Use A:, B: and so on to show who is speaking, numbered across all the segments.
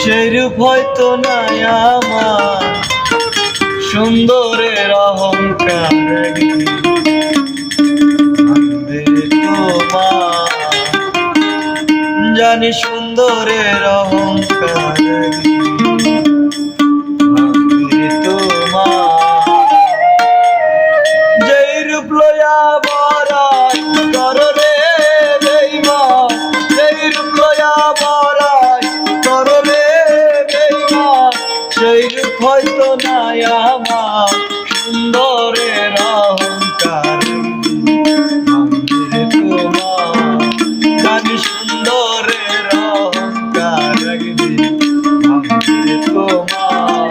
A: সেই রূপ হয়তো নাই আমার, সুন্দরের অহংকার তোমার, জানি সুন্দরের অহংকার তোমার। যেই রূপ লয়া বরাই করলে বেঈমান, যেই রূপ লয়া বরাই করলে বেঈমান, সেই রূপ হয়তো নাই আমার, সুন্দরের অহংকার তোমার, জানি সুন্দরের অহংকার তোমার।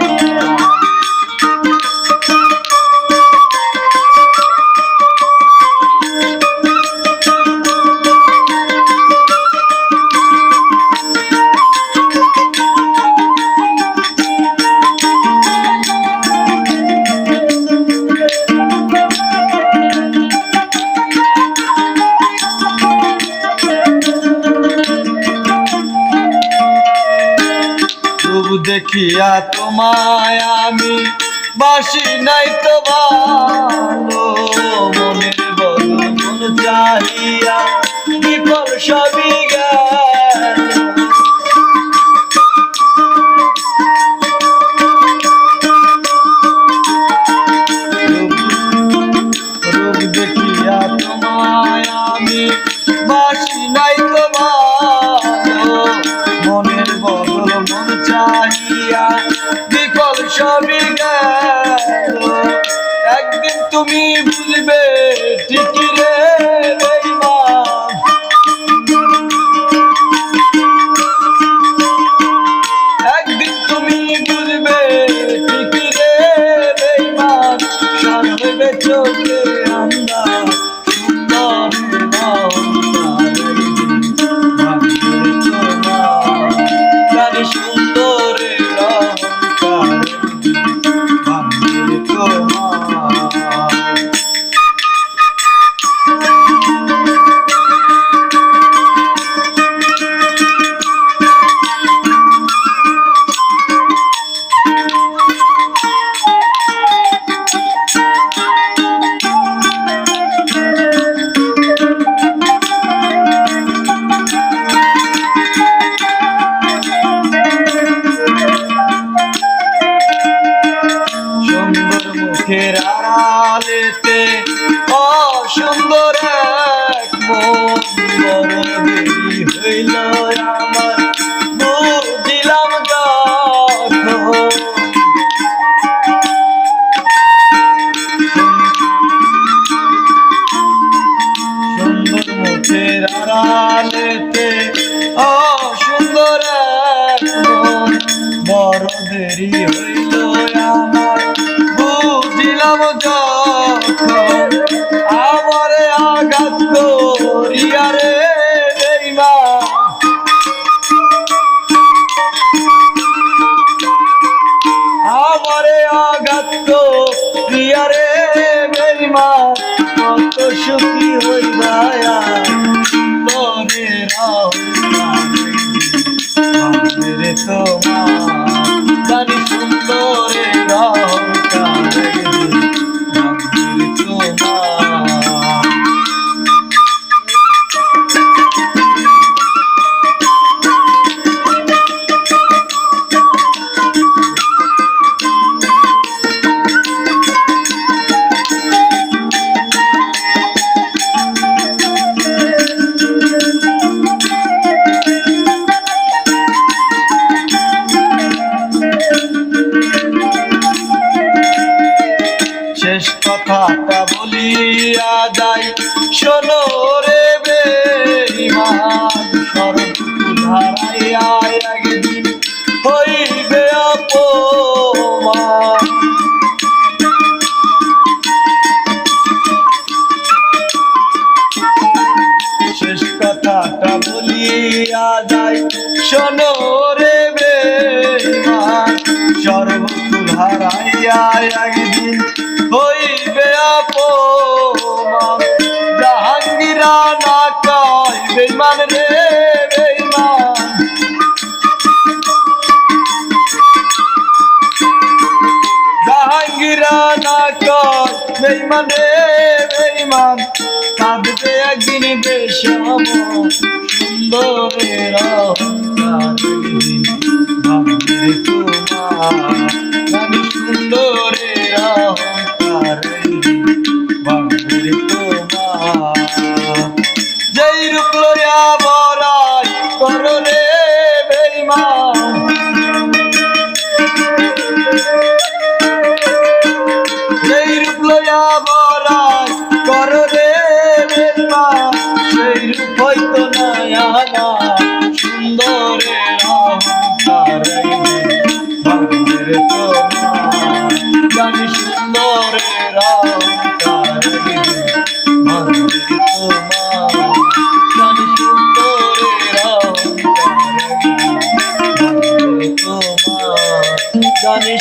A: দেখিয়া তোমায় আমি বাসি নাই তো ভালো, মনের বদল মন চাহিয়া বিফল সবই গেল। রূপ দেখিয়া তোমায় আমি বাসি নাই তো ভালো, মনের বদল মন চাহিয়া বিফল সবই গেল। একদিন তুমি বুঝবে ঠিকই রে বেঈমান, একদিন তুমি বুঝবে ঠিকই রে বেঈমান, সামনে চোখে আমরা সুন্দর সুন্দরের অহংকার তোমার। মুখের আড়ালেতে অসুন্দর এক মন, বড় দেরি হইল আমার বুঝিলাম যখন। সুন্দর মুখের আড়ালেতে অসুন্দর এক মন, বড় দেরি হইল আমার বুঝিলাম যখন। আমারে আঘাত করিয়া রে বেঈমান, আমারে আঘাত করিয়া রে বেঈমান, কত সুখী হইবা সুন্দরের অহংকার তোমার, জানি সুন্দরের অহংকার তোমার। শেষ কথাটা বলিয়া যাই শোনো রে বেঈমান, শরৎকুল হারাইয়া একদিন হইবে অপমান। শেষ কথাটা বলিয়া যাই শোনো রে বেঈমান, শরৎকুল হারাইয়া একদিন হইবে অপমান। জাহাঙ্গীরা না কয় বেঈমান রে বেঈমান, বেঈমান রে বেঈমান কাঁদবে একদিন বেশম সুন্দরের অহংকার একদিন ভাঙবে তোমার জানি সুন্দরের অহংকার একদিন ভাঙবে তোমার যেই রূপ লইয়া বড়াই করো রে বেঈমান যেই রূপ লইয়া বড়াই করো রে বেঈমান সেই রূপ হইতো নয়া না সুন্দরের অহংকার ভাঙবে রে তোমার জানি সুন্দরের অহংকার ভাঙবে রে তোমার জানি সুন্দরের অহংকার ভাঙবে রে তোমার জানি